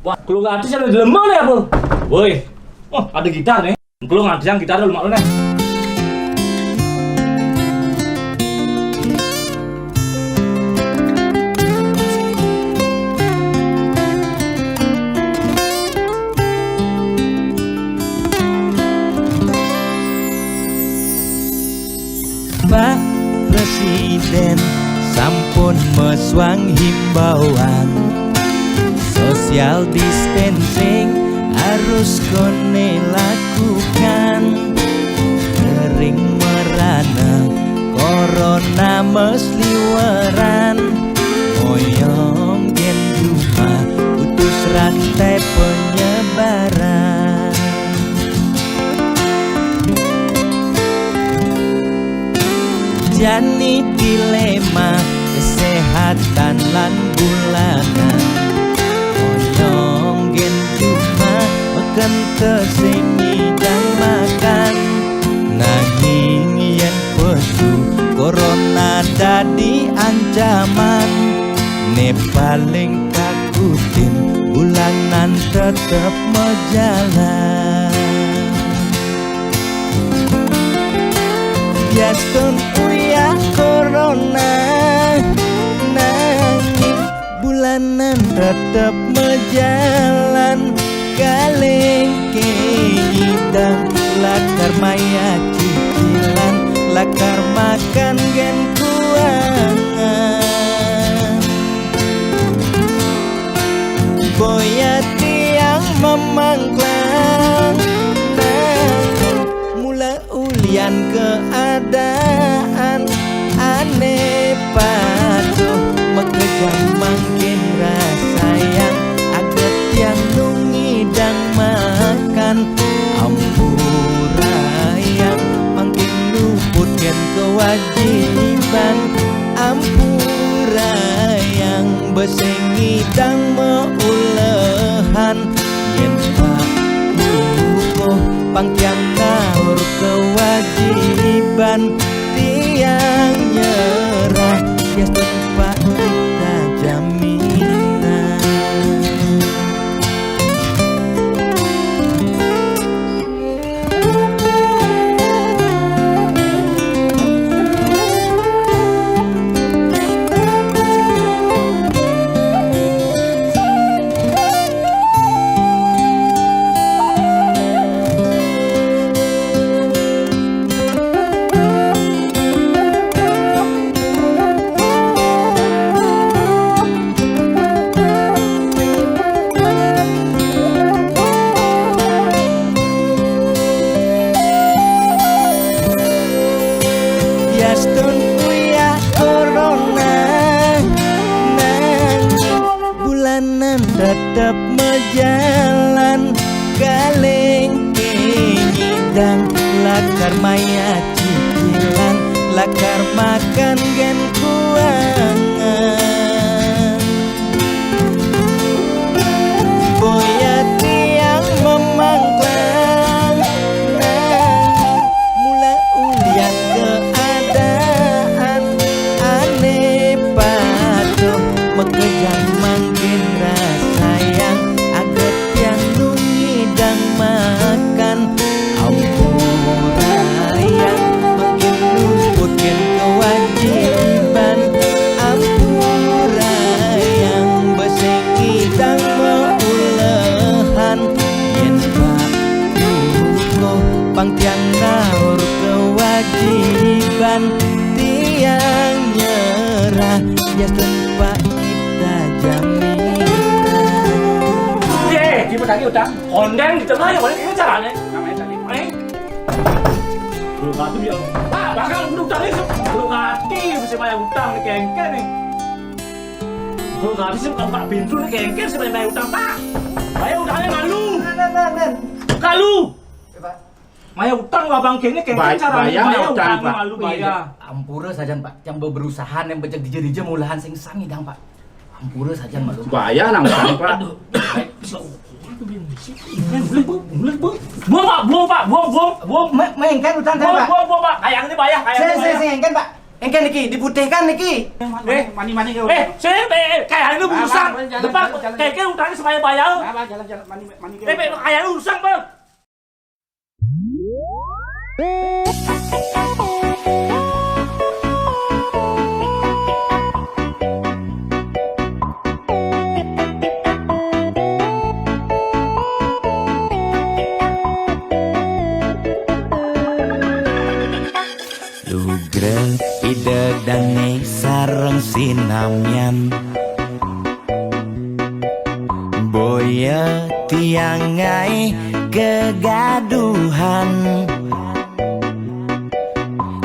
Wah, kalau nggak ada sih ada lemah nih apa? Woi, oh ada gitar nih. Kalau nggak ada yang gitar dulu mak lu nih. Pak Presiden sampun meswang himbauan social distancing harus kone lakukan. Kering merana corona mesliweran, moyong gen rumah putus rantai penyebaran. Jani dilema kesehatan lan bulanan, moyong gen cuma makan tesengi dan makan. Nanging yen pesu corona dadi ancaman, ne paling takutin bulanan tetep mejalan. Biaston uya corona, nanging bulanan tetep mejalan. Kaleng keidang lakar maya cicilan, lakar makan gen kuangan. Boya tiang memangklang, mula ulian keadaan aneh patuh mekejang makin rasa yang aget yang nungidang makan. Ampura yang makin luput gen kewajiban, ampura yang besengidang meulehan. Yen pangtiang naur kewajiban, tiang nyerah ya tempat kita jaminan. Biaston uya corona, nanging bulanan tetep mejalan. Kaleng kenyidang lakar maya cicilan, lakar makan gen kuangan. Boya tiang memangklang, nanging mula ulian keadaan aneh patuh mekejang makin rasa yang aget yang nungidang makan. Ampura yang makin luput gen kewajiban, ampura yang besengidang meulehan. Yen pakuko pangtiang naur kewajiban, tiang nyerah ya tempat kita jaminan. Ye, di mana utang? Kondeng di tengah yang mana ini caranya? Namanya tadi, belum mati dia. Pak, bakal utang ini belum mati, masih banyak utang nih kengken nih. Belum mati sih bukan Pak Bintu nih kengken sih banyak utang Pak. Bayar utangnya malu. Kalu. Maya utang abang kene kengken caranya bayar utang malu bayar. Ampura saja Pak, yang berusaha yang becek dije-dije mulahan sing sangi dang Pak. Ampura saja malu. Bayar nang utang Pak. Buang Pak, buang Pak, buang. Mengken utang saya Pak. Buang Pak, kayak ini bayar, kayak ini bayar. Saya engken Pak. Engke niki diputihkan niki. Mani kau. Kayak lu urusan. jalan, Depan jalan. kayak utangnya supaya bayar. Jalan mani kau. Kayak lu urusan, Bang. Lugrel ide dane sareng sinamyan Boya tiangai kegaduhan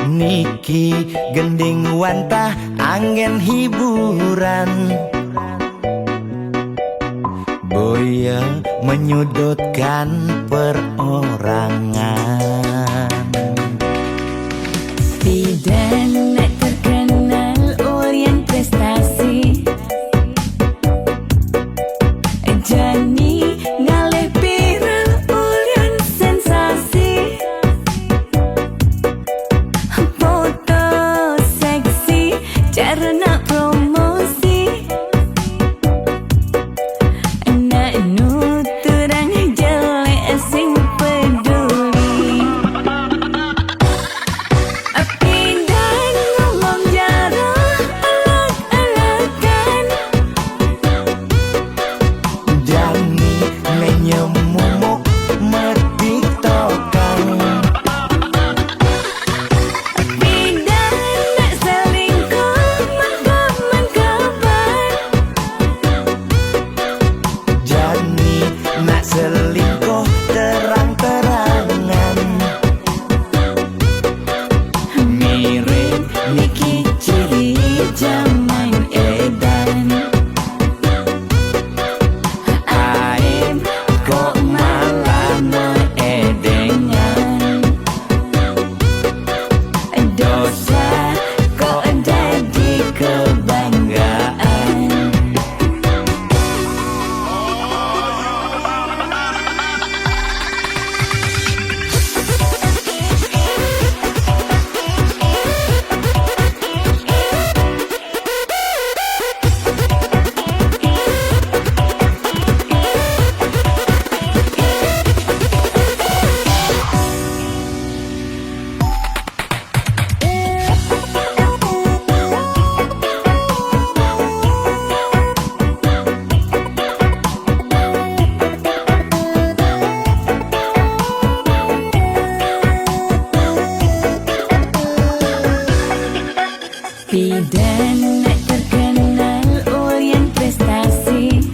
Niki gending wantah angin hiburan Boya menyudutkan perorangan Bidan nak terkenal Orient prestasi Jani ngalih viral Orient sensasi Foto seksi cara nak promosi Nak nuturang jelek sing peduli Pindah ngomong jarang alak-alakan Jani menyemumuk mertiktokan Pindah nak selingkuh mengkabar Jani nak selingkuh terang-terangan Mirip Niki ciri zaman edan Aib kok malah meedengan Dosa kok jadi kebanggaan Bidan nak terkenal Orient prestasi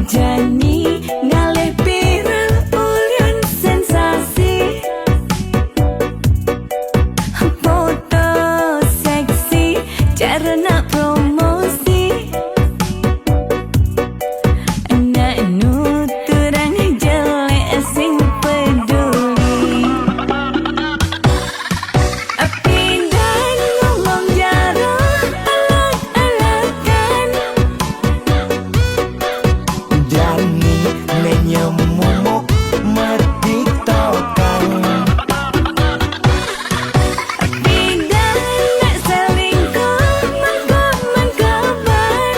Jani ngalih viral Orient sensasi Foto seksi cara nak promosi Nak nuturang jelek sing peduli Pindah ngomong jarang alak-alakan Jani menyemumuk mertiktokan Pindah nak selingkuh mengkabar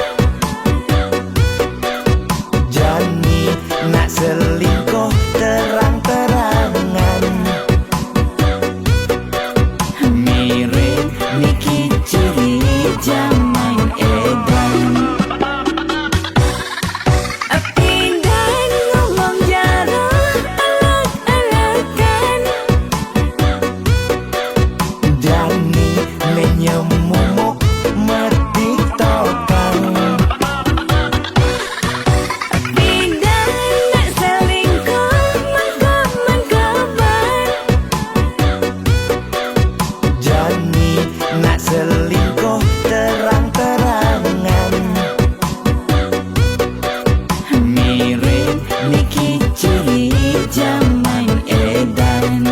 Jani nak selingkuh terang-terangan Mirip Niki ciri zaman edan Pindah ngomong jarang alak-alakan Jani menyemumuk mertiktokan Pindah nak selingkuh mengkabar Jani nak selingkuh terang-terangan Mirip Niki ciri zaman edan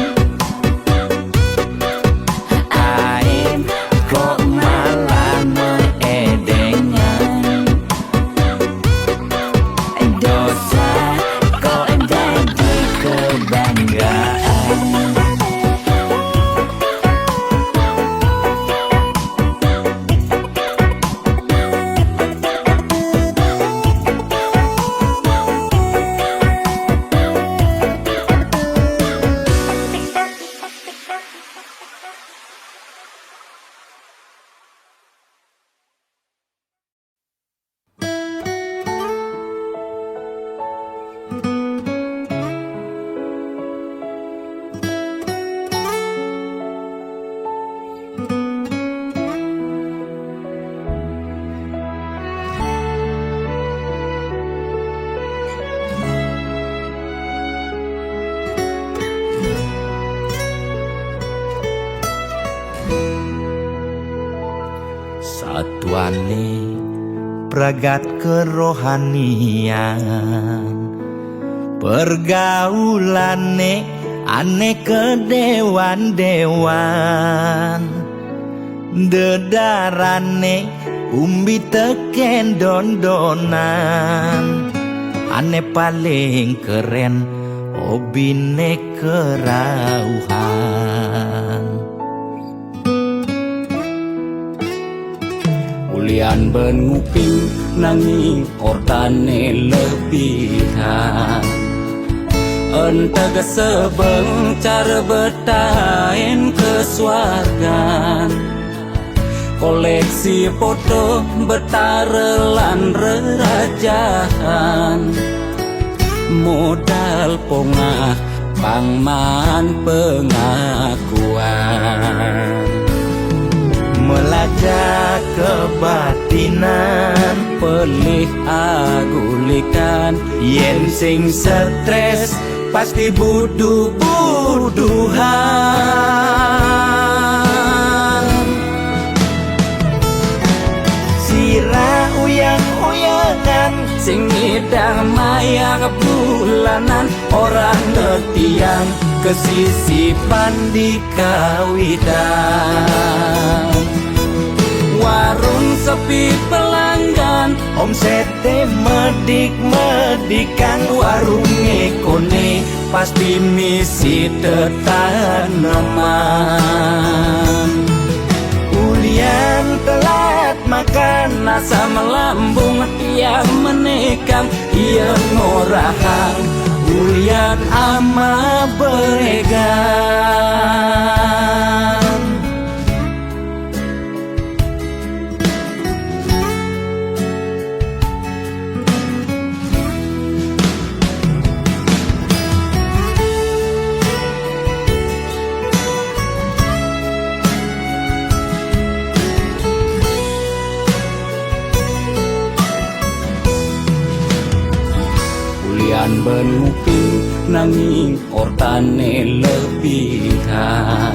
Aib kok atuane pragat kerohanian pergaulane aneh kedewan-dewan dedarane umbi teken dondonan aneh paling keren hobine kerauhan Ulian ben nguping nanging ortane lebihan Entega sebeng cara betain kesuargan Koleksi foto betarelan rerajahan Modal pongah pangman pengakuan melajak kebatinan Pelih agulikan yen sing stres pasti buduh-buduhan sirah uyang-uyangan Sing ngidang maya bulanan Orang ngetiang kesisipan di kawitan Warung sepi pelanggan omsete medik-medikan warung ekone Pasti misi tetaneman ulian telat makan Nasa melambung tiang menikam Ia ngorahan ulian ama beregan Ulian ben nguping nanging ortane lebihan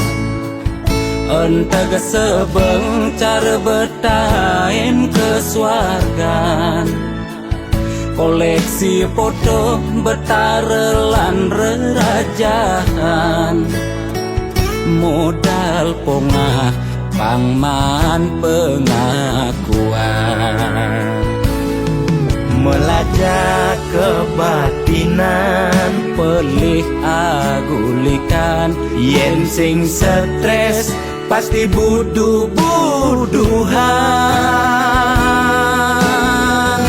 Entega sebeng cara betain kesuargan Koleksi foto betarelan rerajahan Modal pongah pangman pengakuan melajak kebatinan Pelih agulikan yen sing stres pasti buduh-buduhan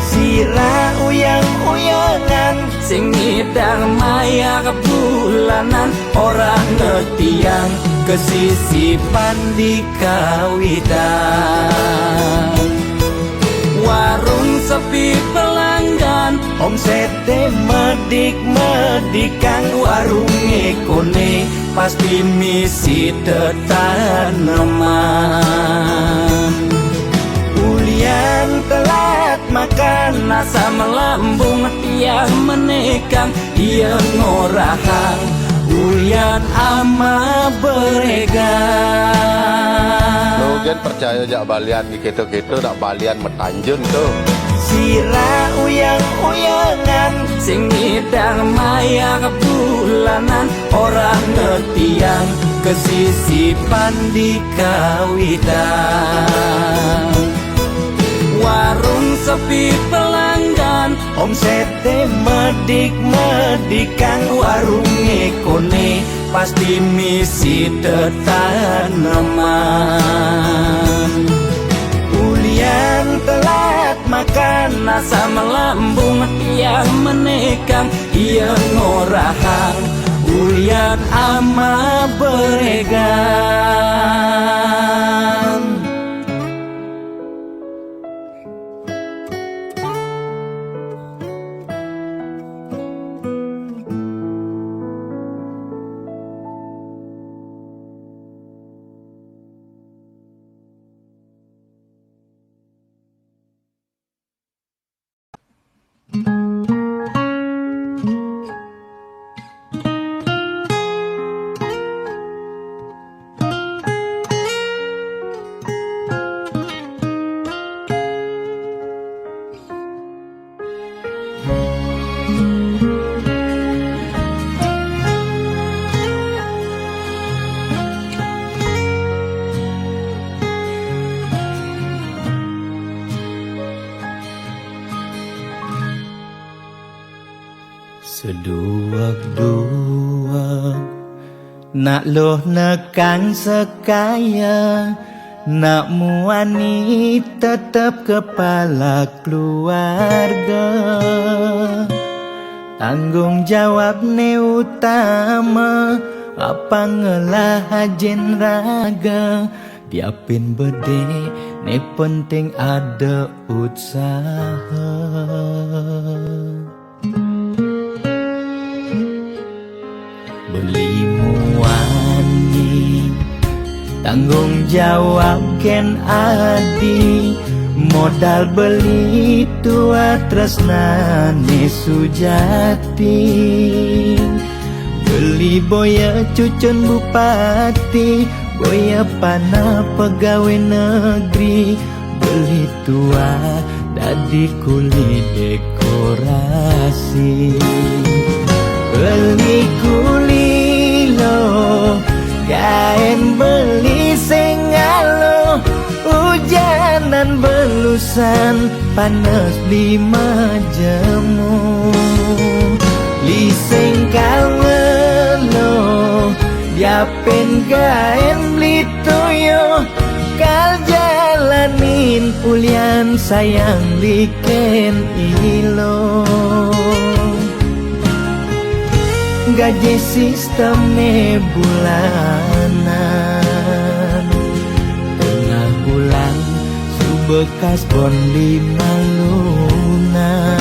sirah uyang-uyangan Sing ngidang maya bulanan Orang ngetiang kesisipan di kawitan Warung sepi pelanggan omsete medik-medikan warung ekone Pasti misi tetaneman ulian telat makan Nasa melambung tiang menikam Ia ngorahan ulian ama beregan Logan percaya jak balian di keto-keto nak balian metanjun tu. sirah uyang-uyangan Sing ngidang maya bulanan Orang ngetiang kesisipan di kawitan Warung sepi pelanggan omsete medik-medikan warung ekone Pasti misi tetaneman ulian telat makan Nasa melambung tiang menikam Ia ngorahan ulian ama beregan Seduak-duak nak loh nekang sekaya, nak muani tetap kepala keluarga. Tanggung jawab ne utama, apa ngelah hajen raga. Diapin bede ne penting ada usaha. Beli muani tanggung jawab ken adi, modal beli tua tresnane sujati. Beli boya cucun bupati, boya pana pegawai negeri. Beli tua dadi kuli dekorasi. Beli kuli lo kain beli sengalo, hujanan belusan panas lima jemu. Liseng kalmelo diapen kain beli toyo, kal jalanin ulian sayang liken ilo. Gaji sistemnya bulanan, tengah bulan subekas bon 5 lunan.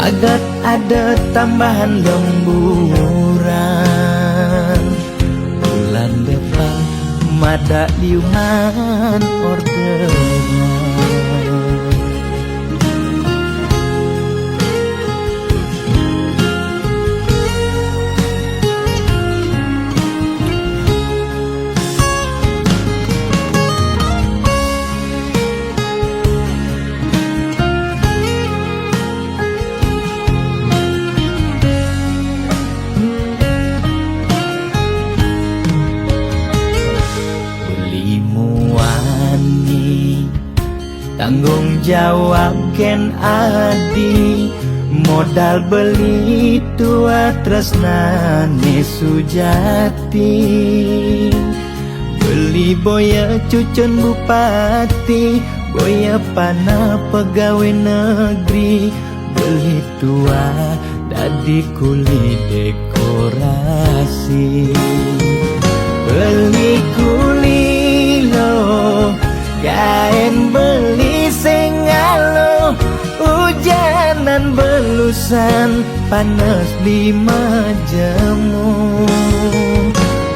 Agat ada tambahan lemburan, bulan depan mada liuman orderan. Tanggung jawab ken adi, modal beli tua tresnane sujati. Beli boya cucun bupati, boya pana pegawai negeri. Beli tua dadi kuli dekorasi. Beli kuli lo kain beli sengalo, hujanan belusan panas 5 jemu.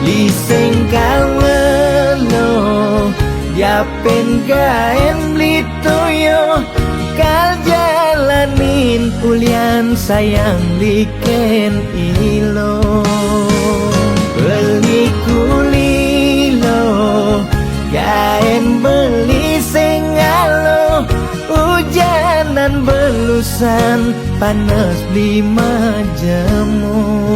Liseng kalmelo diapen kain beli toyo, kal jalanin ulian sayang liken ilo. Beli kuli lo kain beli sengalo, hujanan belusan panas 5 jemu.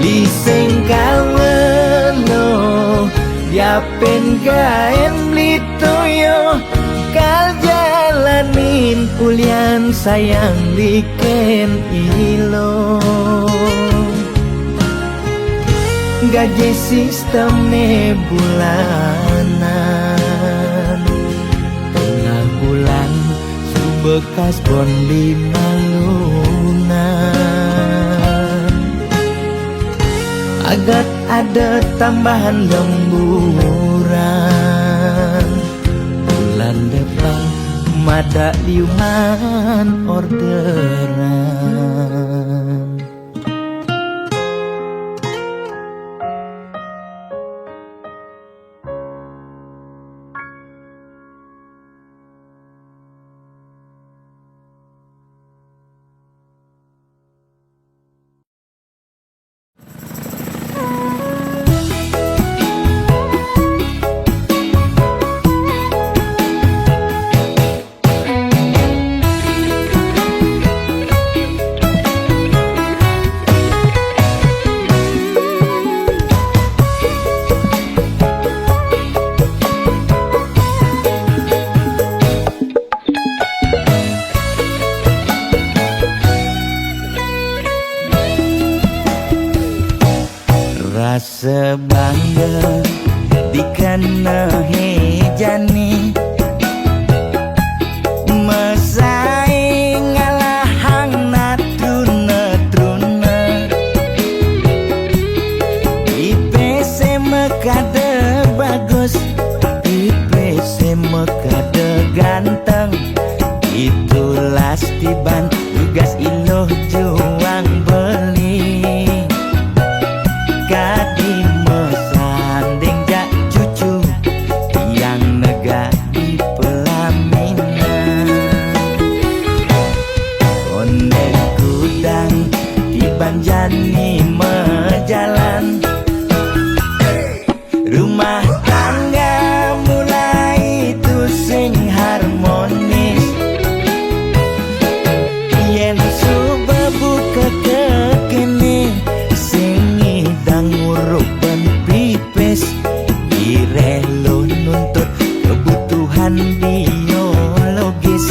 Liseng kalmelo diapen kain beli toyo, kal jalanin ulian sayang liken ilo. Gaji sistemnya bulanan, tengah bulan subekas bon 5 lunan. Agat ada tambahan lemburan, bulan depan mada liuman orderan. rasa bangga dikena hejani mesaing ngalahang natruna-truna IPC mekade bagus IPC mekade ganteng itulah tiban tugas iloh juang beli kadi mesanding jak cucu yang nega di pelaminan konde kudang di banjani mejalan rumah tangga mulai tusing harmonis yen suba buka kekene sing idang nguruk ben pipis direlo nuntut kebutuhan biologis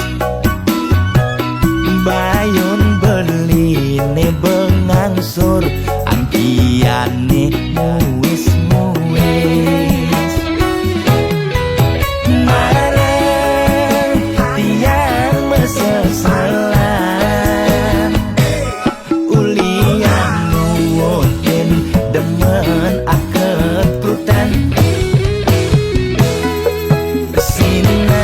bayon beli ne bengangsur angkiane muis-muis marang tiang mesesalan ulian nuwutin demen akeprutan sina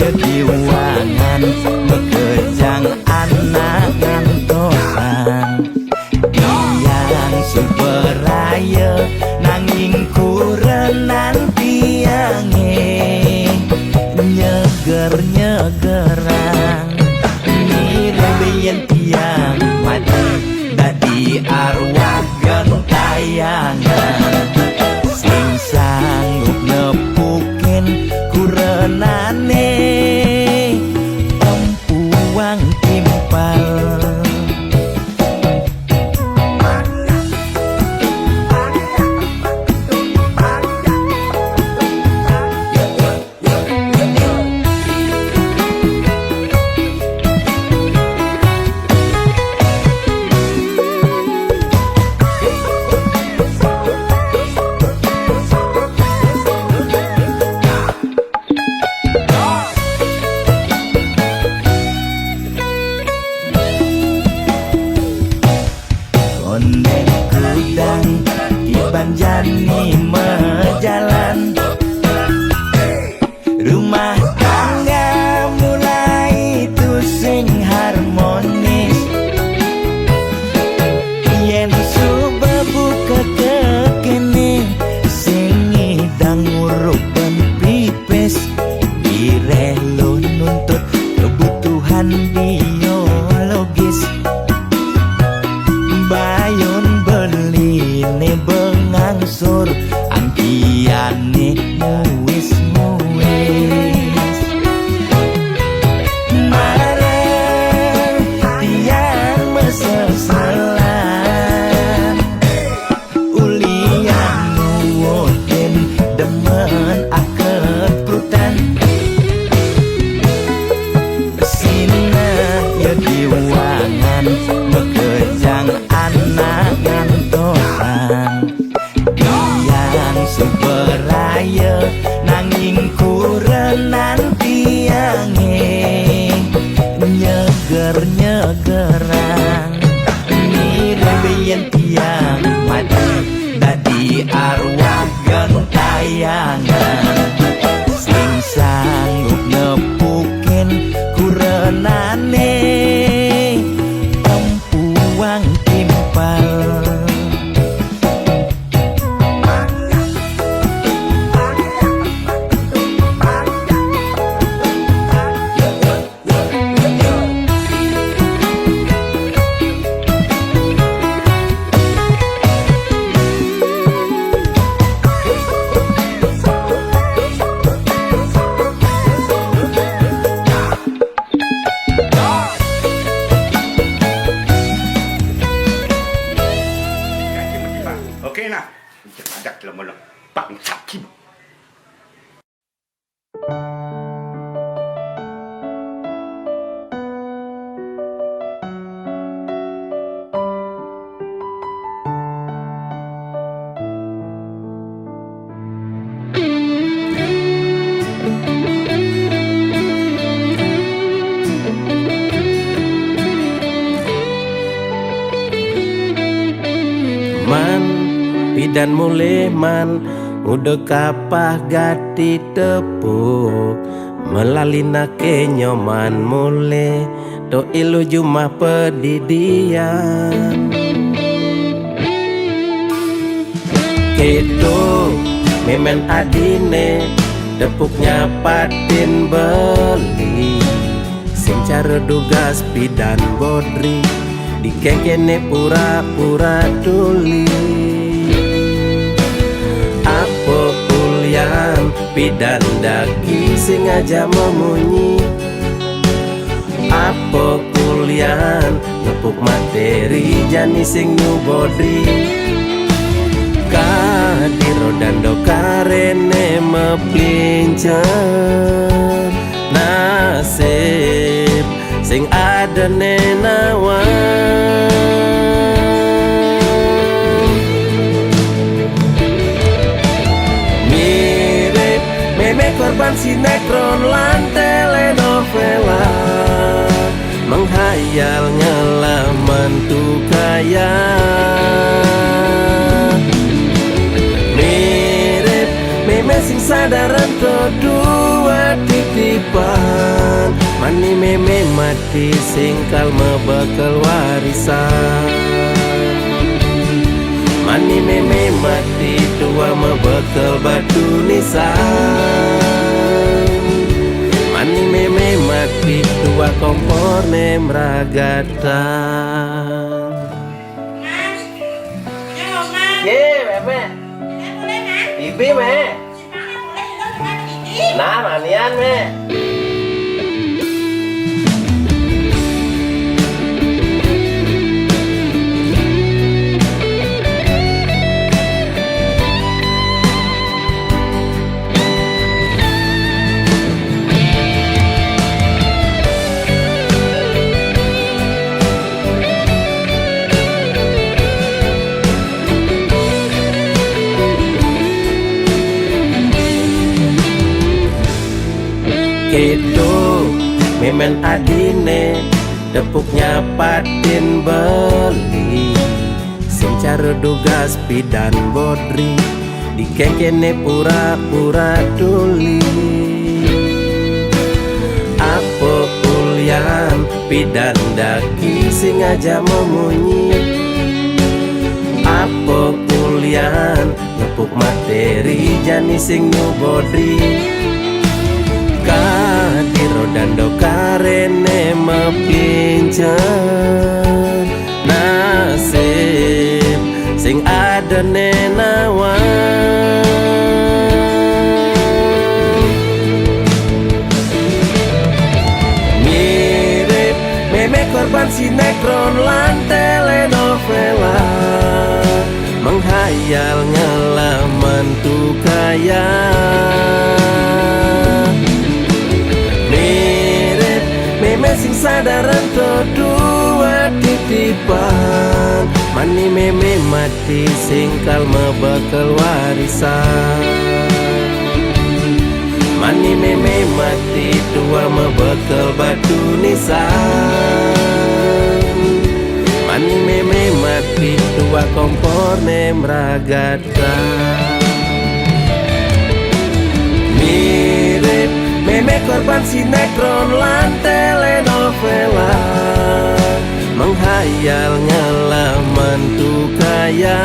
ya diwangan mekejang anak ngantosan yang superaya nanging kurenan tiange nyeger-nyegerang nirembeyen tiang mati dadi arwah gentayangan sing sanggup nepukin kurenane empuang timpal konde kudang di banjani mejalan rumah tangga mulai tusing harmonis yen suba buka kekene sing idang nguruk ben pipis direlo nuntut kebutuhan biologis bayon beli ne bengangsur angkiane muis-muis marang tiang mesesalan ulian nuwutin demen akeprutan sina ya diwangan mekejang anak ngantosan yang superaya nanging kurenan tiange nyeger-nyegerang nirembeyen tiang mati dadi arwah gentayangan sing sanggup nepukin kurenane empuang timpal Oke nah. Ada kelemahan Pak Hakim. man pidan mulai man udah kapah gati tepuk melalina ke nyoman mulai to ilu jumah pedidian keto memen adine tepuknya patin beli sing cara dugas pidan bodri dikengkene pura-pura tuli apa kulian pidan daki sing aja memunyi apa kulian nepuk materi jani sing nyubodri kadiro dando karene meplincer nasib sing ada nenawan mirip meme korban sinetron lan telenovela menghayal ngelaman tuh kaya mirip meme sing sadaran dua titipan mani meme mati singkal mebekal warisan mani meme mati tua mebekal batu nisan mani meme mati tua kompor nemragatan ye meme ibi me nah manian me itu memen adine tepuknya patin beli sing cara dugas pidan bodri dikengkene pura-pura tuli apa kulian pidan daki sing aja memunyi apa kulian nepuk materi jani sing nyubodri kadiro dando karene meplincer nasib sing ada nenawan mirip meme korban sinetron lan telenovela menghayal ngelaman tuh kaya meme sing sadaran dua titipan mani meme mati singkal mebekal warisan mani meme mati tua mebekal batu nisan mani meme mati tua kompor nemragatan mirip meme korban sinetron lan telenovela menghayal ngelaman tuh kaya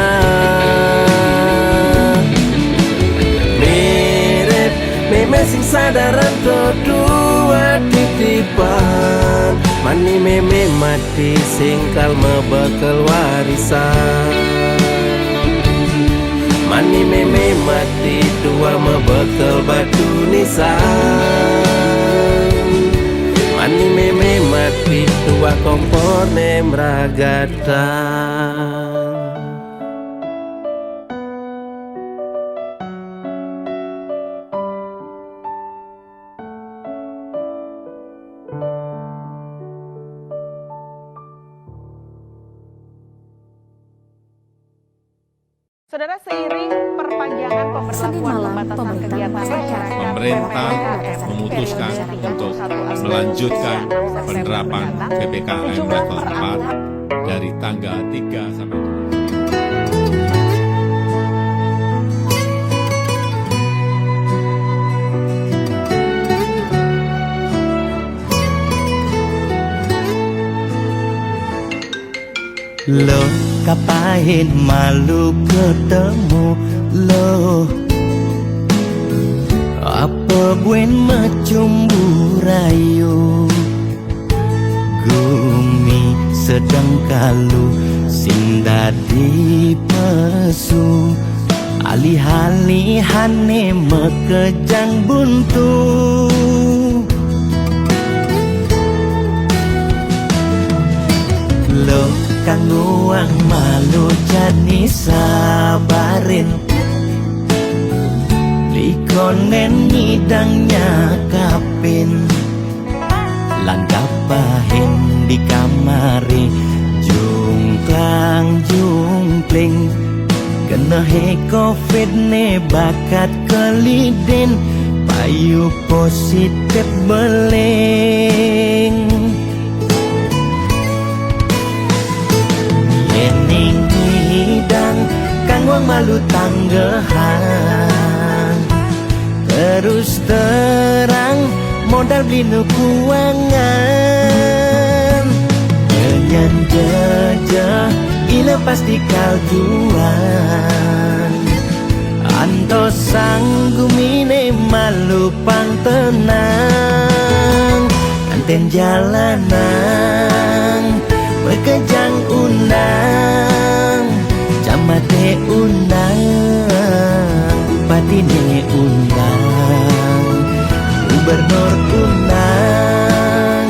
mirip meme sing sadaran dua titipan mani meme mati singkal mebekal warisan mani meme mati tua mebekal batu nisan mani meme mati tua kompor nemragatan Saudara, seiring perpanjangan pemberlakuan pembatasan kegiatan masyarakat, pemerintah memutuskan untuk melanjutkan penerapan PPKM level 4 dari tanggal 3 sampai 7. Lo kapain malu ketemu lo, apa buen macumbu rayu, gumi sedang kalu sing dadi pesu, alih-alihane mekejang buntu. Lo kang uang malu jani sabarin, likonen ngidangnya kapin, langgap pahin di kamari, jungklang jungkling, kena he covid ne bakat kelidin, payu positif beleng. Yening hidang kang wang malu tanggehan, terus terang modal beli nukuangan, kenyan jejah ila pasti kaljuan, anto sanggumine malu pang tenang, anten jalanan bekejang undang, camate undang, bupati ne undang, gubernur undang,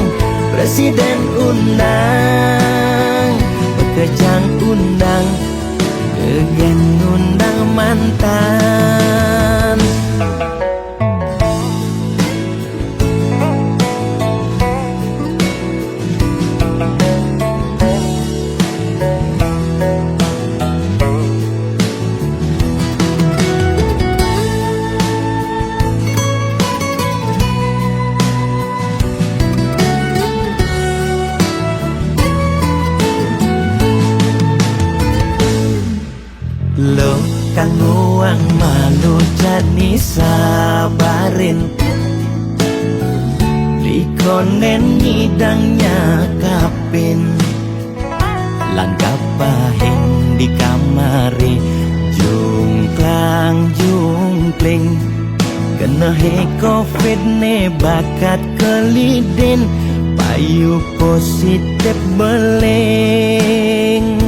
presiden undang, bekejang undang, gegen undang mantan. Lo kang uang malu jani sabarin, likonen ngidangnya kapin, langgap pahin di kamari, jungklang jungkling, kena he covid ne bakat kelidin, payu positif beleng.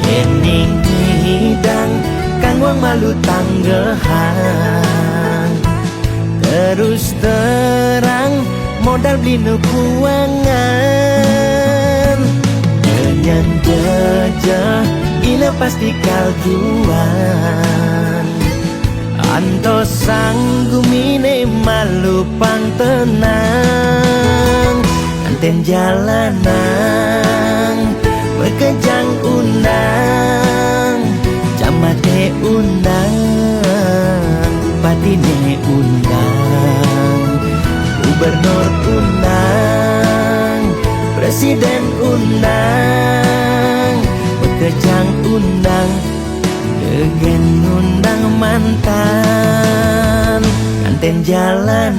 Yening hidang kang wang malu tanggehan, terus terang modal beli nukuangan, kenyan jejah ila pasti kaljuan, anto sanggumine malu pang tenang, anten jalanan bekejang undang, camate undang, bupati ne undang, gubernur undang, presiden undang, bekejang undang, gegen undang mantan, anten jalanan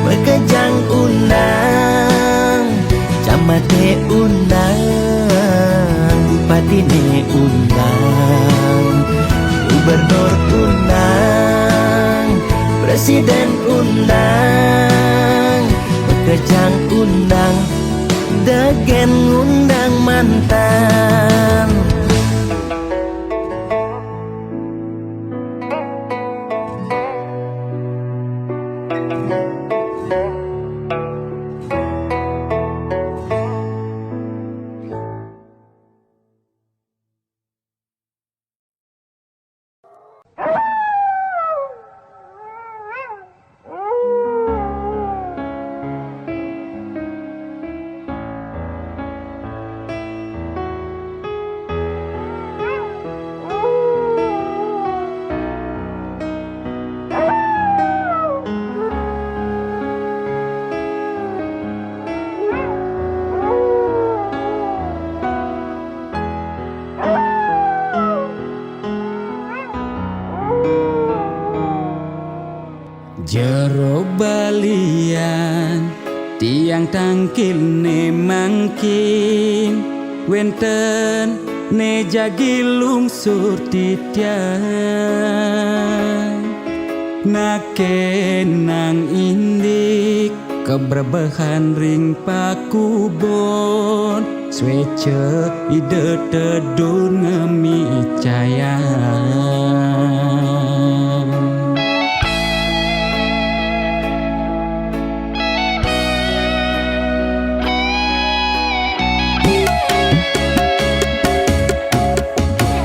bekejang undang, camate undang, bupati ne undang, gubernur undang, presiden undang, bekejang undang, degen undang mantan. tiang tangkil ne mangkin wenten ne jagi lungsur titian nakenang indik keberbahan ring pakubon swece ide tedun ngemi caya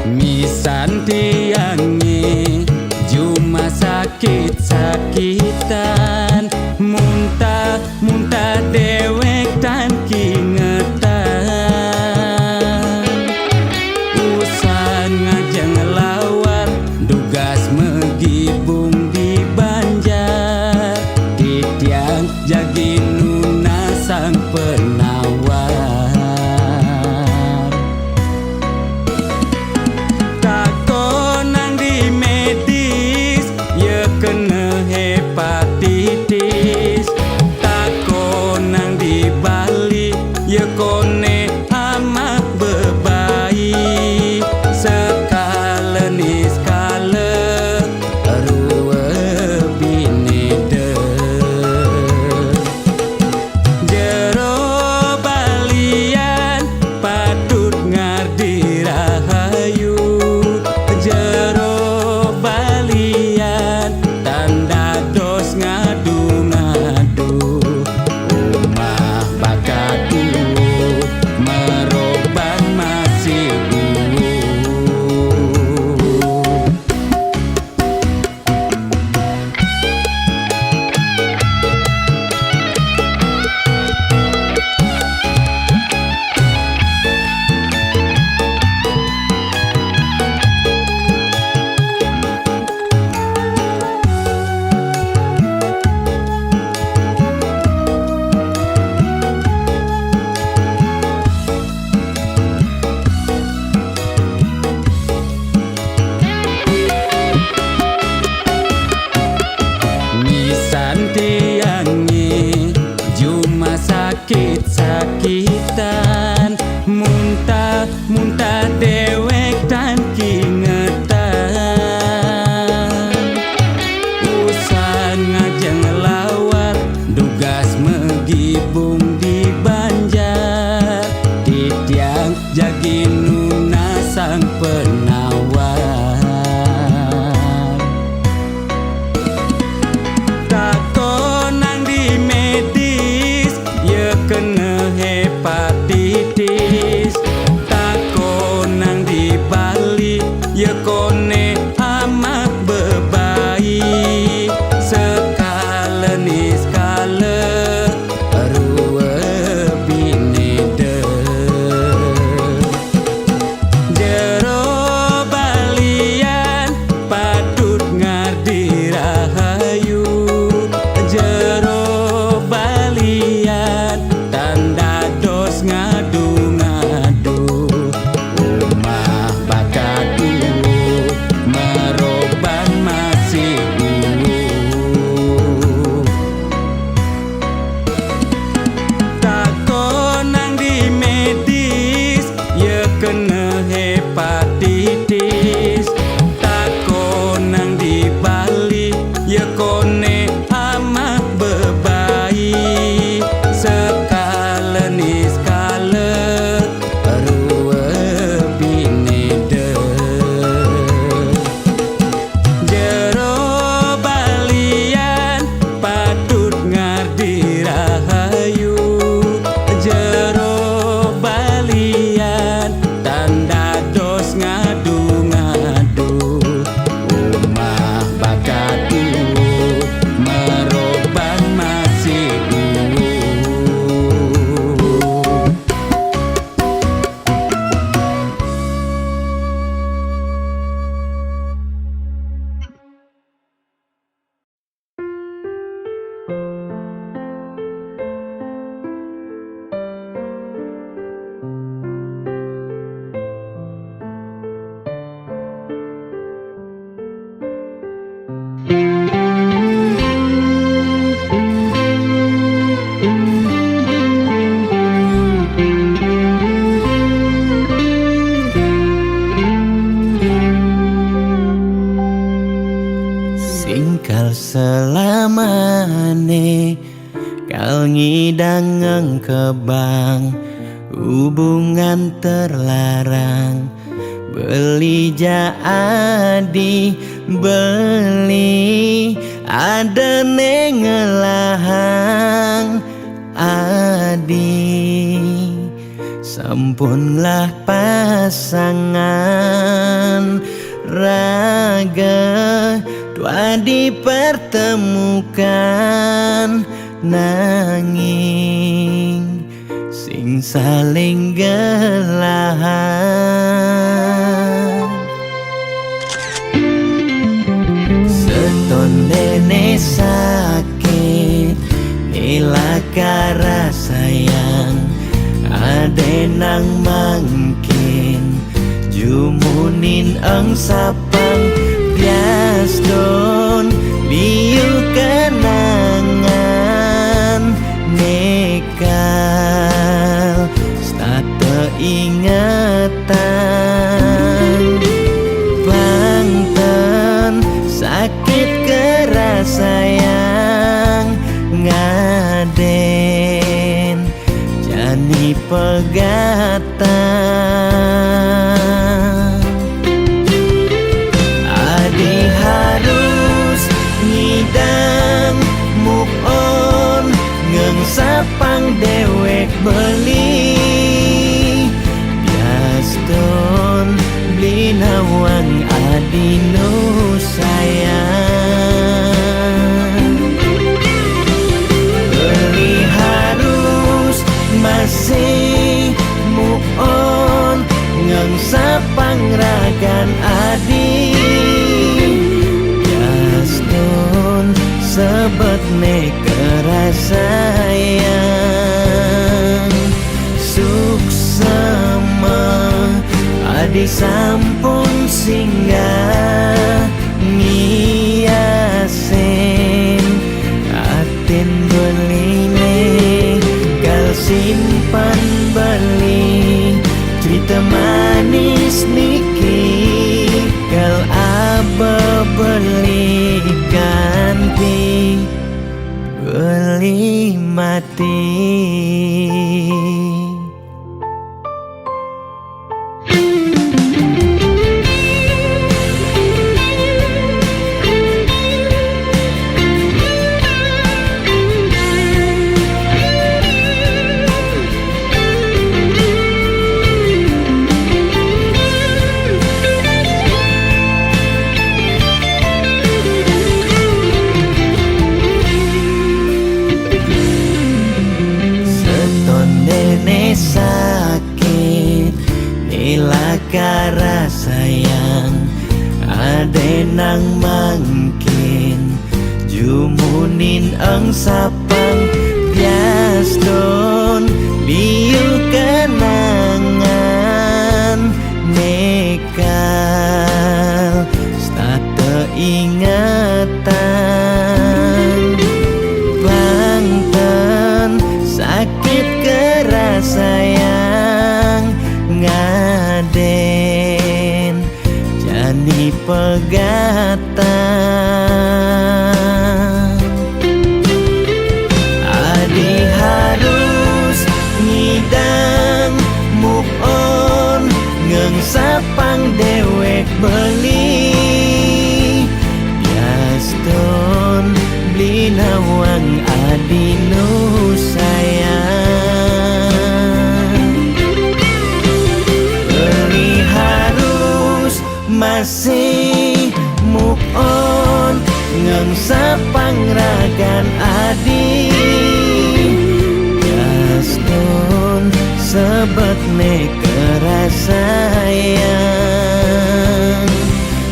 misan tiangi cuma sakit-sakitan muntah dewek tan kingetan usan ngajeng lawar dugas megibung di Banjar titiang jagi nuna sang penawar takonang di medis ye kena hepatitis takonang di Bali ye kone amak bebayi sekala ni skala rua binede jero balian patut ngardi rahayu jero balian tanda dos ngadu-ngadu umah bakatu meroban masih misan tiangi cuma sakit-sakitan muntah dewek tan kingetan usan ngajeng lawar dugas megibung di Banjar titiang jagi nuna sang penawar takonang di medis ye kena hepatitis takonang di Bali ye kone amak bebayi sekala ni skala rua binede jero balian patut ngardi rahayu. ' ngidang kebang, hubungan terlarang. Beli jadi beli, ada nengelahang adi. Sampunlah pasangan raga, dua dipertemukan nanging sing saling gelahan. Seton dene sakit nilakara sayang, ade nang mangkin jumunin ang sapang bias don liu kenangan nekal stata ingatan bangtan sakit keras sayang ngaden jani pegatan. Adi harus ngidang move on, ngengsapang dewek beli bias don beli nawang adi nu sayang. Beli harus masih move on, ngengsapang ragan adi bias don sebet ne kerasayang. Suksema adi sampun singgah ngiasen atin beline kal simpan beli cerita manis niki kal aba beli ganti beli mati. Sakit nilakara sayang, ade nang mangkin jumunin ang sapang bias don liu kenangan nekal stata ingatan bangtan sakit keras sayang ngaden jani pegatan. Adi harus ngidang move on, ngengsapang dewek beli bias don beli nawang adi nu sayang. Beli harus masih move on, ngengsapang ragan adi bias don sebet ne kerasayang.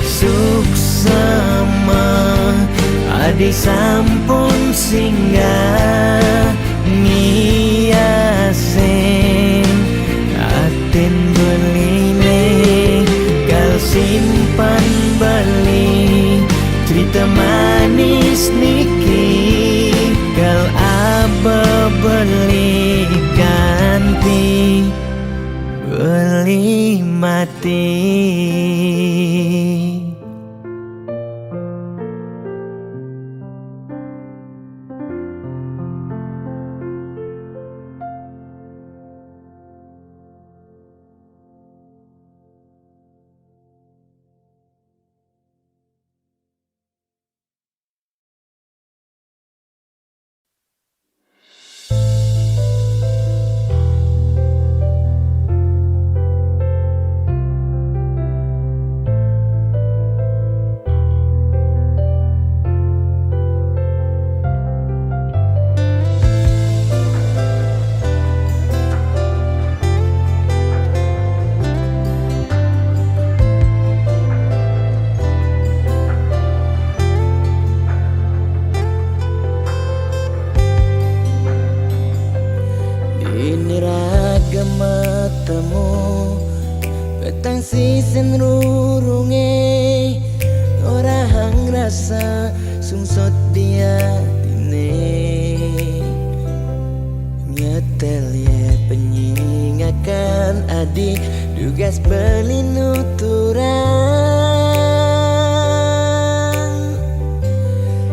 Suksema adi sampun singgah ngiasen atin beline kal simpan beli cerita manis niki kal aba beli ganti beli mati. petang sisen rurunge ora hang rasa sungsot dia tine nyetel ye penyingakan adik dugas beli nuturan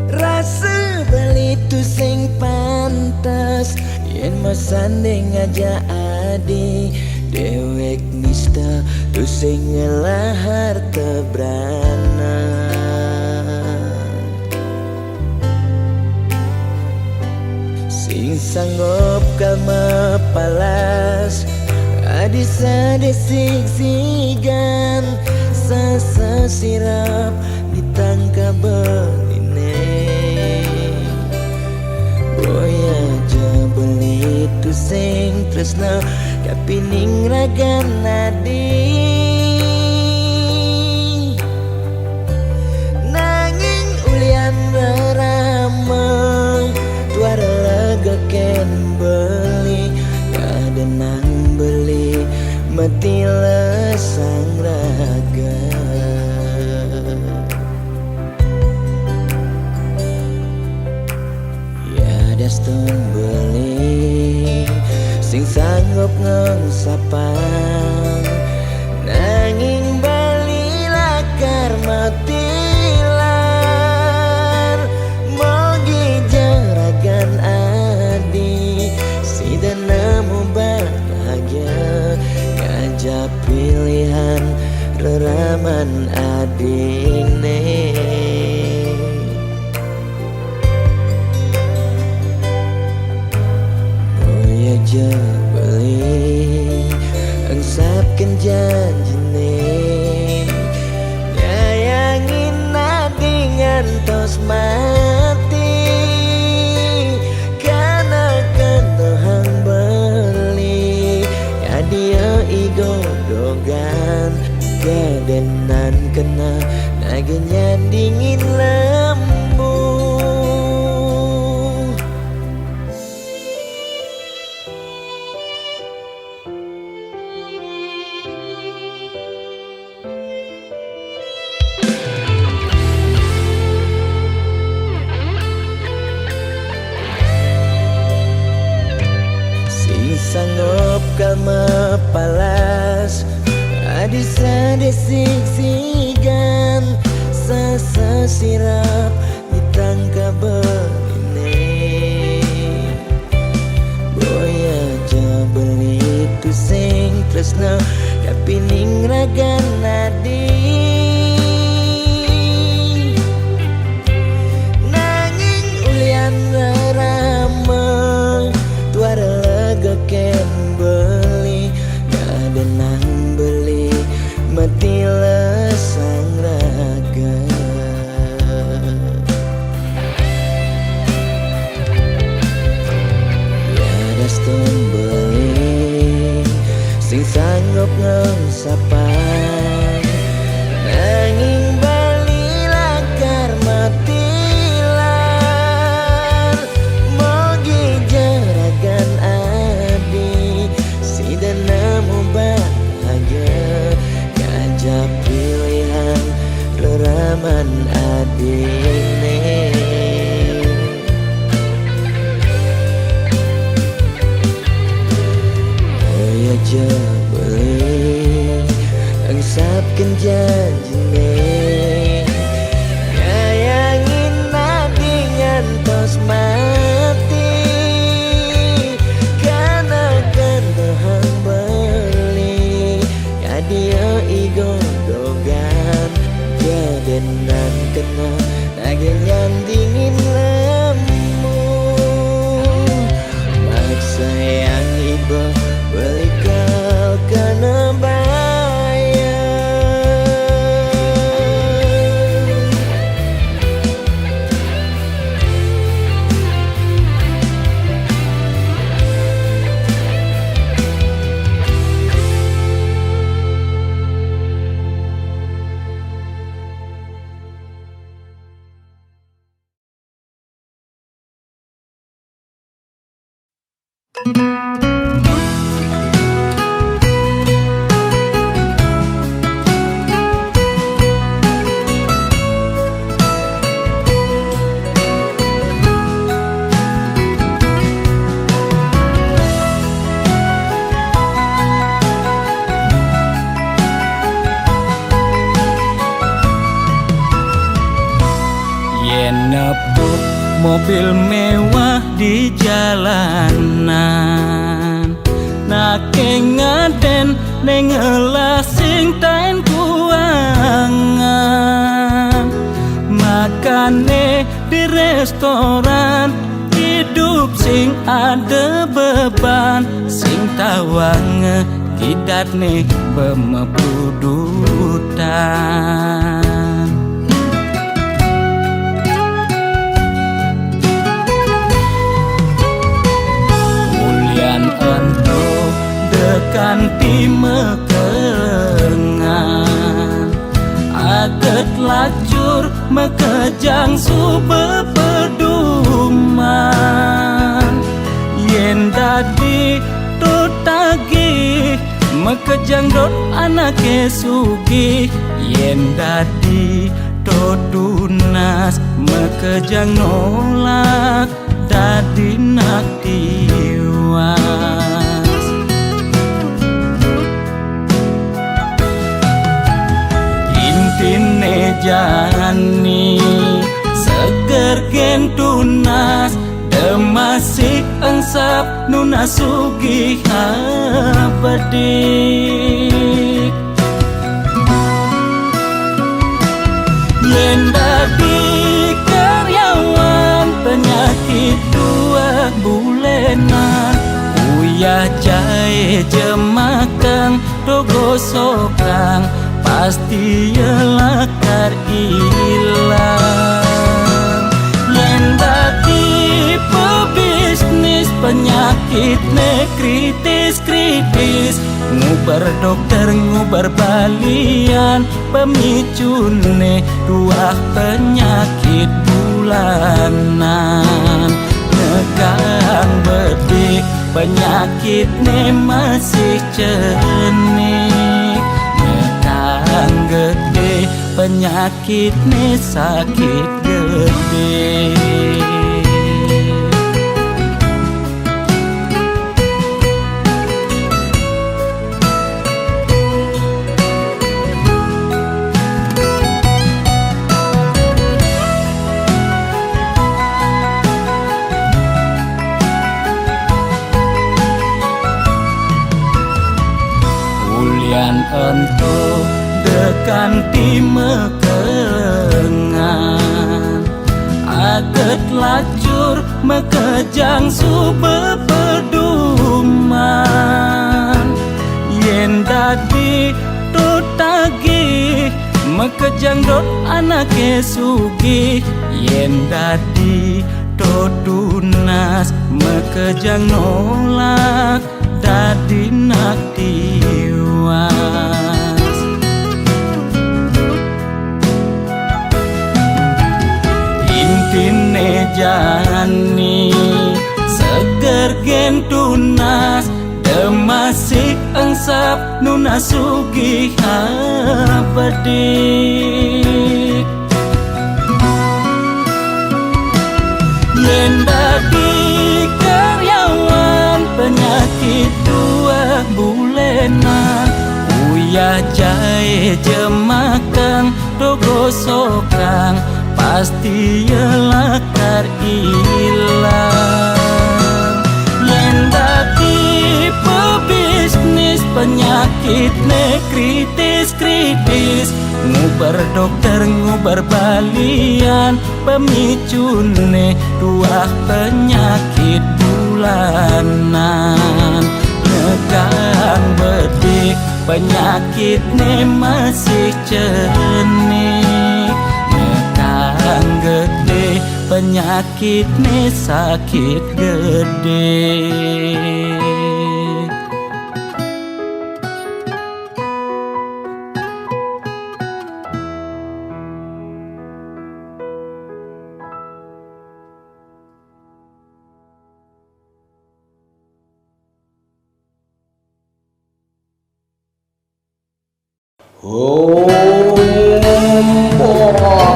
rasa beli tu sing pantas yen masanding aja adik dewek nista tu sing ngelahar tebrana sing sanggup kama palas adisa desik sigan sasa sirap ditangka beline boya aja beli tu sing tresna kapining ragan nadi nanging ulian ramang tuara lega ken beli ada nang beli mati lesang raga ya daston beli sing sanggup ngengsapang nanging bali lakar matilan mogi jaragan adi si dan nemu bahagia ngajak pilihan reraman adine boya aja beli engsapkan janjine nyayangin nadi ngantos mati karena kentohang beli ya dia igodogan gadenan kena nagenya dingin lembu sanggup kama palas adisa desik sigan sasa sirap ditangka beline boya aja beli tu sing tresna kapining ragan nadi nanging ulian ramang tuara lega ken beli ada nang beli mati lesang raga ya daston beli sing sanggup ngengsapang nanging bali lakar matilan mogi jaragan adi si dan nemu bahagia ngajak pilihan reraman adine boya aja beli engsapkan janjine nyayangin nadi ngantos mati karena kentohang beli ya dia igodogan gadenan kena nagenya dingin lemu maksa yang iba beli kau kena bayar ngapuk mobil mewah di jalanan, nake ngaden nengelah sing tain kuangan, makane di restoran hidup sing ada beban, sing tawang kidat nih bemepudutan. Mulian ento dekan di mekengan, aget lacur mekejang sube peduman, yen dadi tagi mekejang dot anake sugih, yen dadi tunas mekejang nolak dadi nak tiwas. Intine jani seger gen tunas, demasik engsap nuna sugih apedik. Yen dadi karyawan penyakit 2 bulenan, uyah jahe jemakang dogo sokang, pasti yelakar ilang. Yen dadi pebisnis penyakit ne kritis-kritis, ngubar dokter ngubar balian, pemicune 2 penyakit bulanan. Nekang bedik penyakit ne masih cenik, nekang gede penyakit ne sakit gede. Ento dekan di mekengan, aget lacur mekejang sube peduman, yen dadi tagi mekejang dot anake sugih, yen dadi tunas mekejang nolak dadi nak tiwas. Intine jani seger gen tunas, demasik engsap nuna sugih apedik. Yen dadi karyawan penyakit 2 bulenan, uyah jahe jemakang dogo sokang, pasti yelakar ilang. Yen dadi pebisnis penyakit ne kritis-kritis, ngubar dokter ngubar balian, pemicune 2 penyakit bulanan. Nekang bedik penyakit ne masih cenik, nekang gede penyakit ne sakit gede.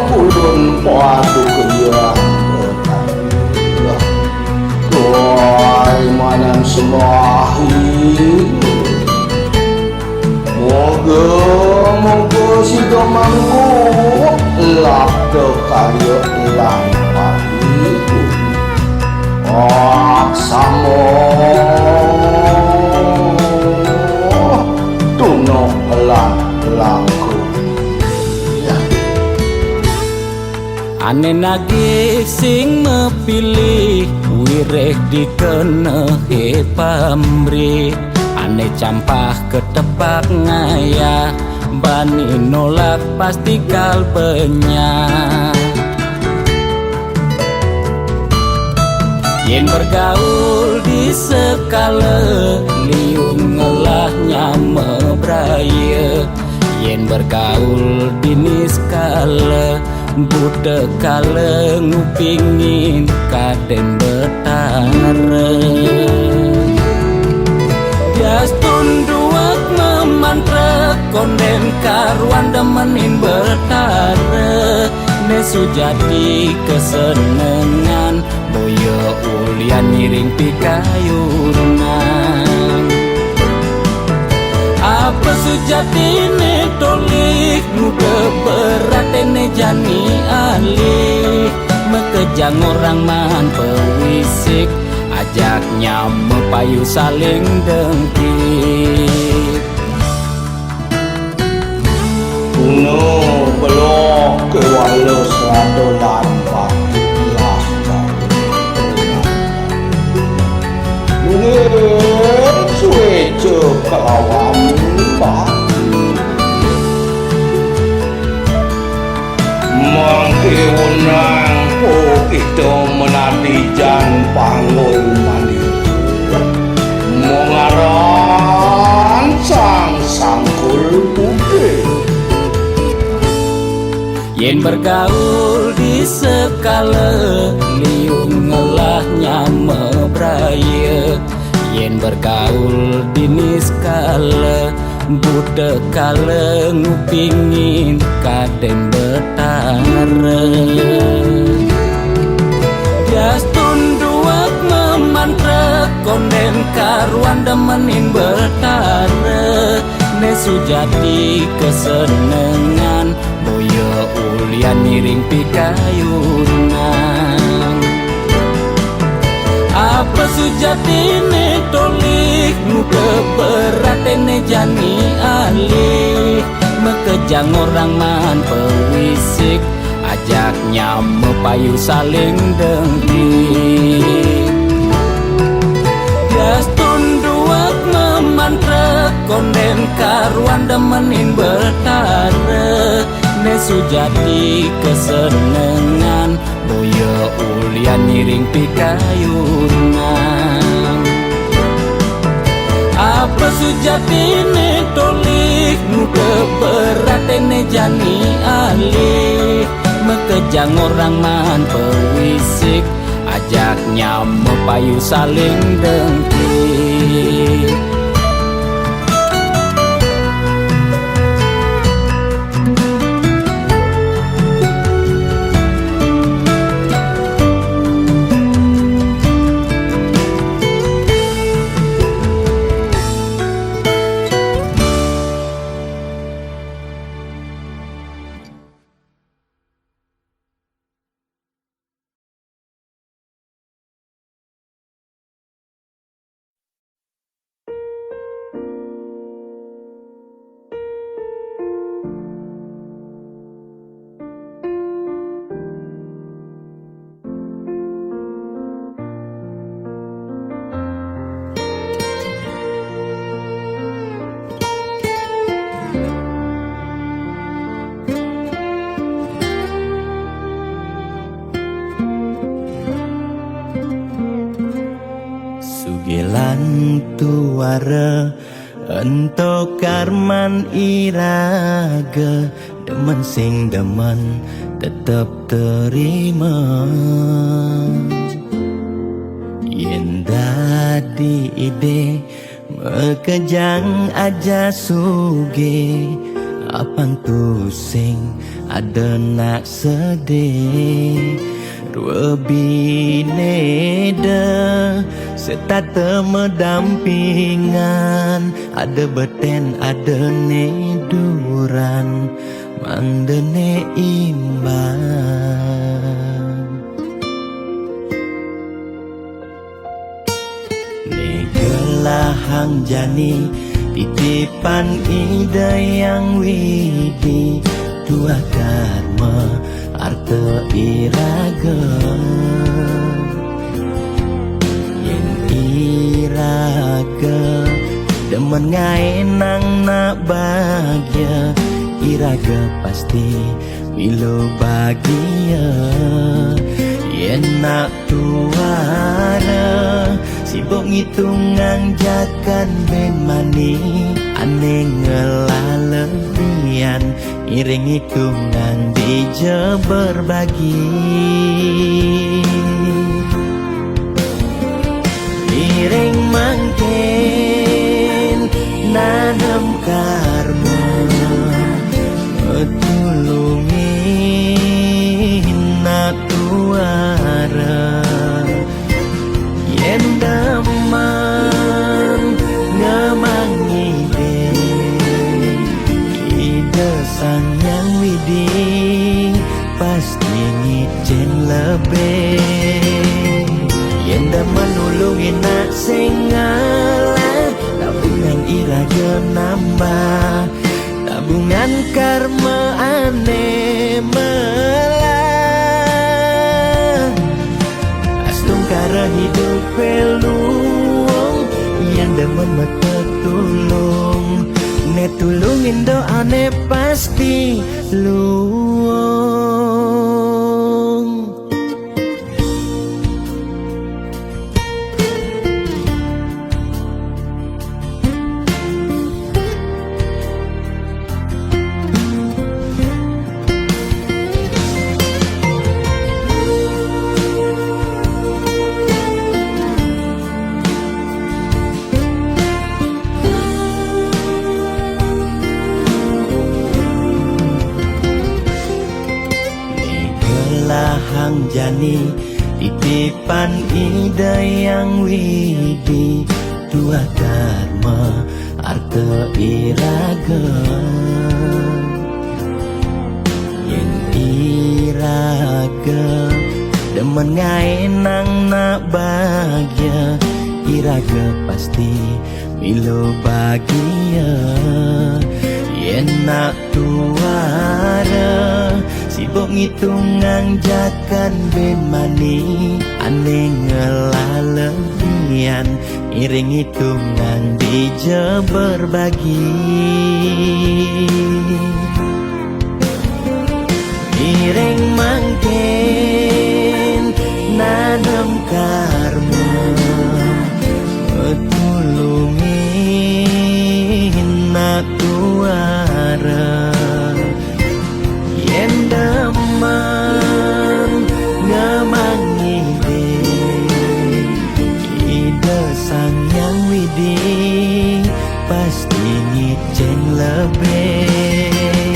Pulun patu kerja Tuai manam semahi, moga si domangku lak te karya lang laksamo tunok lan langkung. Ane nagih sing mepilih wireh dikenehe pamrih. Ane campah ketepak ngayah bani nolak pasti kalbenya. Yen bergaul di sekala liung ngelahnya mebraya. Yen bergaul di niskala buta kala ngupingin kaden betara. Jas tunduak memantra konden karuan demenin betara. Nesu jadi kesenengan boyo ulian miring pikayunan. Apa sejati ne tolik muda berat ne jani alih. Mekejang orang man pewisik ajaknya mepayu saling dengkit. Kuno belok ke walau seradolan patilah mungkin suejo kelawan pati mangke wenang po kita menati jan panggul mandi mengaran sang sangkul putih. Yen bergaul di sekala liung ngelahnya mebraya. Yen bergaul di niskala buta kala ngupingin kaden betara. Jas tunduak memantra konden karuan demenin betara. Nesu jadi kesenengan boyo ulian miring pikayunan. Apa sujati ne tolik muda berat ne jani alih. Mekejang orang man pewisik ajaknya mepayu saling dengkit. Jas tunduak memantra konden karuan demenin betara. Nesu jadi kesenengan boyo ulian miring pikayunan. Apa sujati ne tolik muda berat ne jani alih. Mekejang orang man pewisik ajaknya mepayu saling dengkit. Sugelan tuara ento karman iraga demen sing demen tetep terima. Yen dadi ide mekejang aja suge apang tu sing ada nak sedih. Dua bineda serta temedampingan, ada beten ada neduran mandene imbang. hang jani titipan ida yang widi dua karma arte iraga yen iraga demen ngai nang nak bahagia iraga pasti milo bahagia yen nak tuara sibuk ngitungan jakan ben mani ane ngelalebian iring hitungan dija berbagi iring mangkin nanam karma tulungin nak tuara yen damang ngamangi ide sang yang widi pasti ngicen lebih yen daman nulungin nak singala tabungan iraga nambah tabungan karma ane melah astung kara hidup peluang yang demen mata tulung ne tulungin doane pasti luang. Hang jani titipan ida yang widi dua karma arte iraga yen iraga demen ngai nang nak bahagia iraga pasti milo bahagia yen nak tuara sibuk ngitungan jakan ben mani ane ngelalebian iring hitungan dija berbagi iring mangkin nanam karma tulungin nak tuara yen damang ngamangi ide sang yang widi pasti ngicen lebih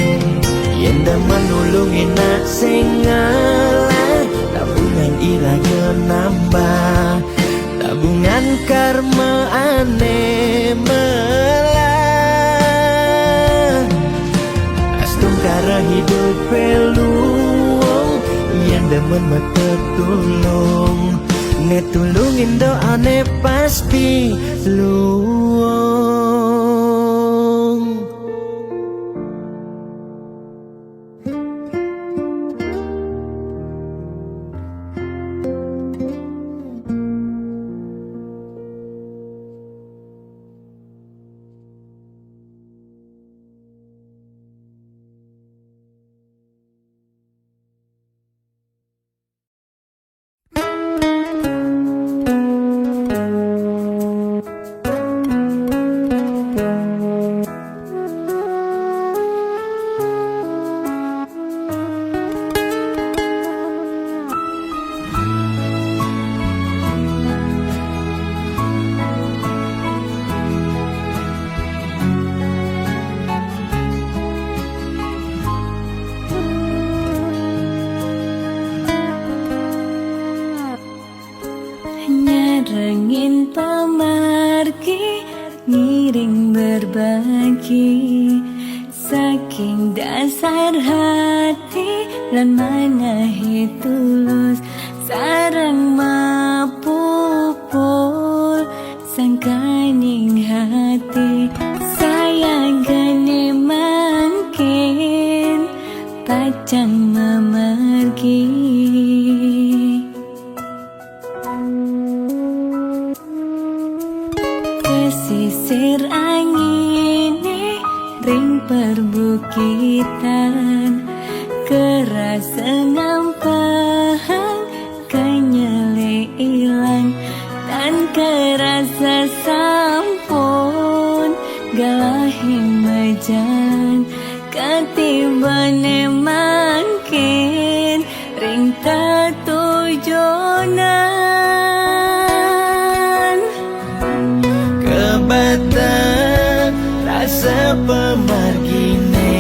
yen daman nulungin nak singala tabungan iraga nambah tabungan karma ane melah astung kara hidup peluang yang demen mata tulung ne tulungin doane pasti luang. Rengin pemargi ngiring berbagi saking dasar hati lan manahi tulus sarang mapupul sangkaning pacang memergi. Pesisir angine ring perbukitan, kerasa ngampahang kenyele ilang, dan kerasa sampun galahing mejan katibane mangkin ring tatujonan. Kebatang rasa pemargine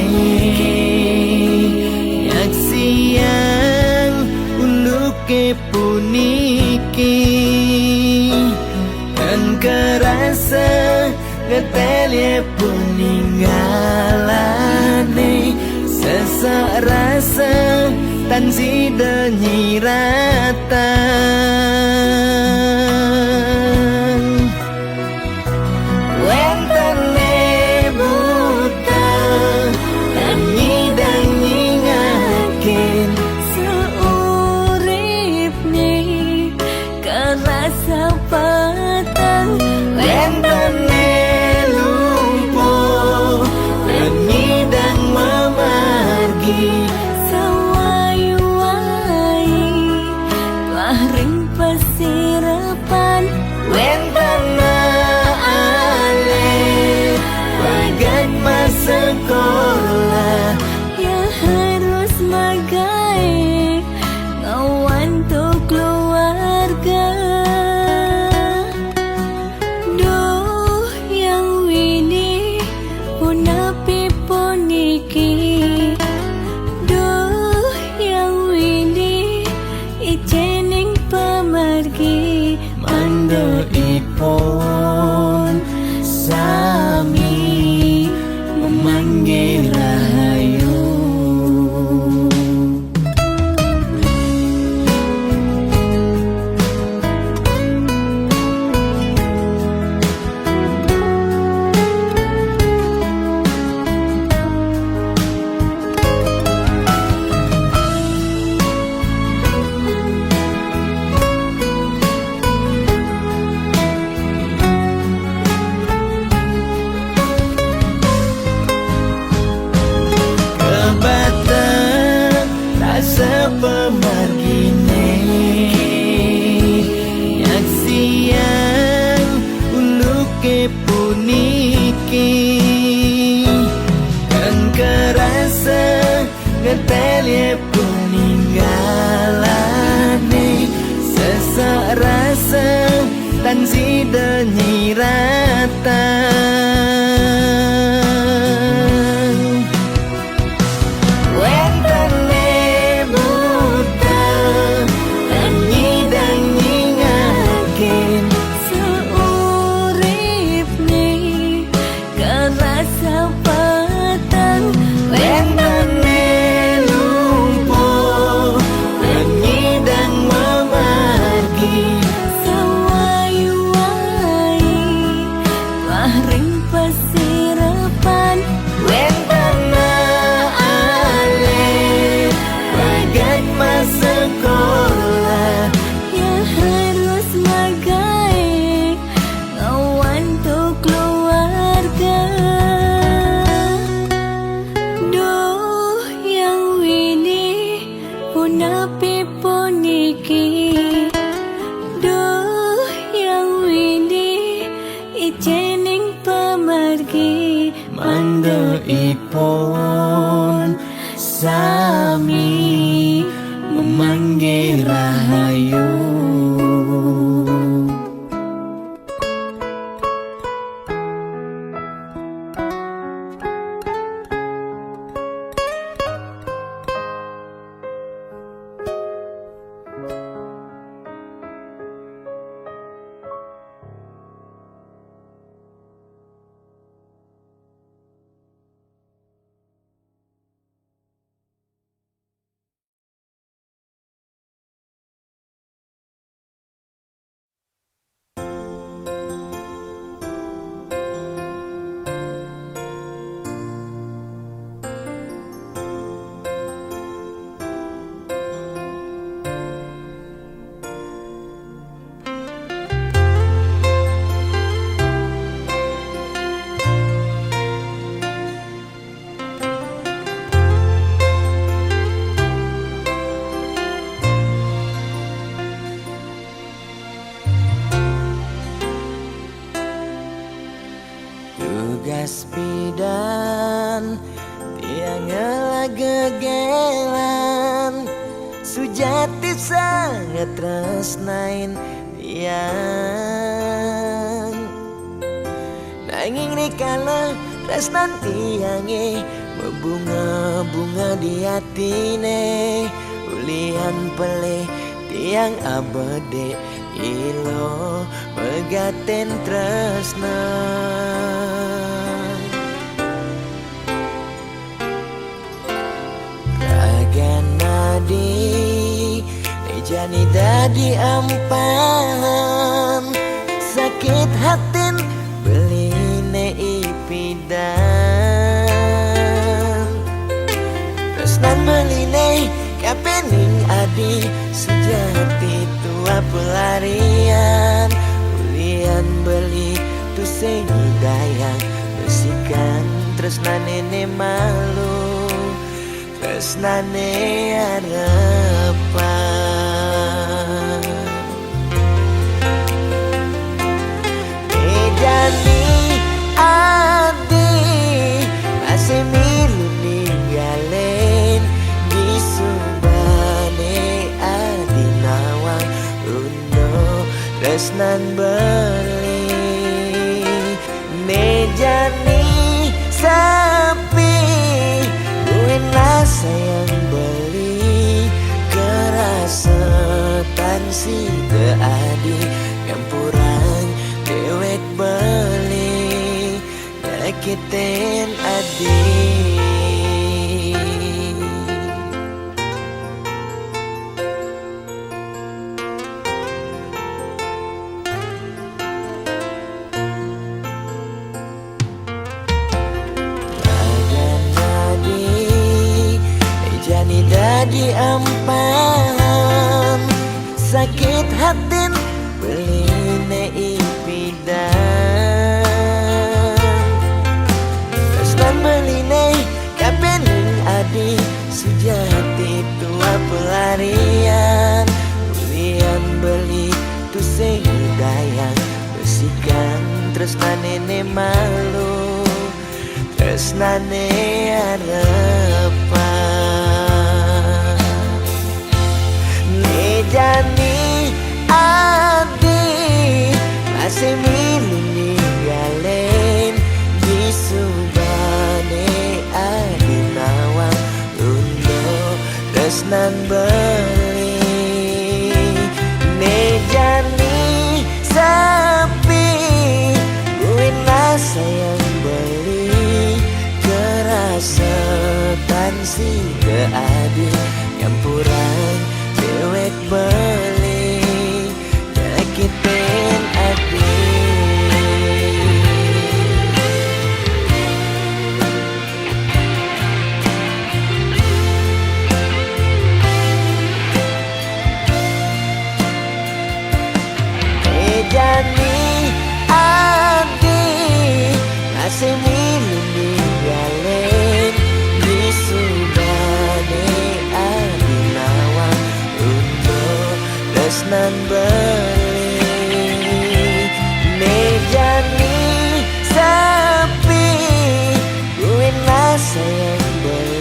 yak siang uluke puniki, dan kerasa ngetelye peninggalane sesak rasa tan sida nyiratan. Wentene buta dan nyidang nyingakin Seurip nih kerasa petang, wentene lumpuh dan nyidang memargi. sewai-wai telah ring pesirapan, Wentana ale bagat masa sekolah, ya harus magai ngawan tuh keluarga. Duh yang wini punapi puniki, duh yang wini ijening pemargi, mando ipon sami memanggil rahayu. Kebatang rasa pemargine yak siang uluke puniki, dan kerasa ngetelye peninggalane sesak rasa tan sida nyiratan. Wentene buta dan nyidang nyingakin seurip nih kerasa petang, wentene lumpuh dan nyidang memargi. sewai-wai telah ring pesirapan, Wentana ale bagat masa sekolah, ya harus magai ngawan tuh keluarga. Duh yang wini punapi puniki, duh yang wini ijening pemargi, mando ipon sami memanggil rahayu. papan tiang gegelan sujati sangat tresnain tiang nanging rikala tresnan tiange membunga-bunga di hatine ulian peleh tiang abade ilo megaten tresna Raganadi jani dadi ampahan sakit hatin beline ipidan tresnan beline kapening adi sejati tua pelarian ulian beli tu dayang besikan tresnane ne malu tresnane harapan Medani adi masih milu ninggalen di subane adi nawang uno tresnan beli Medani sapi buenlah sayang beli kerasetan si keadi campuran dewek beli nyakitin adi jani dadi ampahan sakit hatin beline ipidan tresnan beline kapening adi sejati tua pelarian ulian beli tu dayang besikan tresnane ne malu tresnane harapan Nejani adi masih milu ninggalen di subane adi nawang undo tresnan beli Nejani sapi buenlah sayang beli kerasetan si keadi campuran dewek beli nyakitin adi Jani adi masih milu ninggalen di subane adi nawang undo tresnan beli Nejani sapi buenlah sayang beli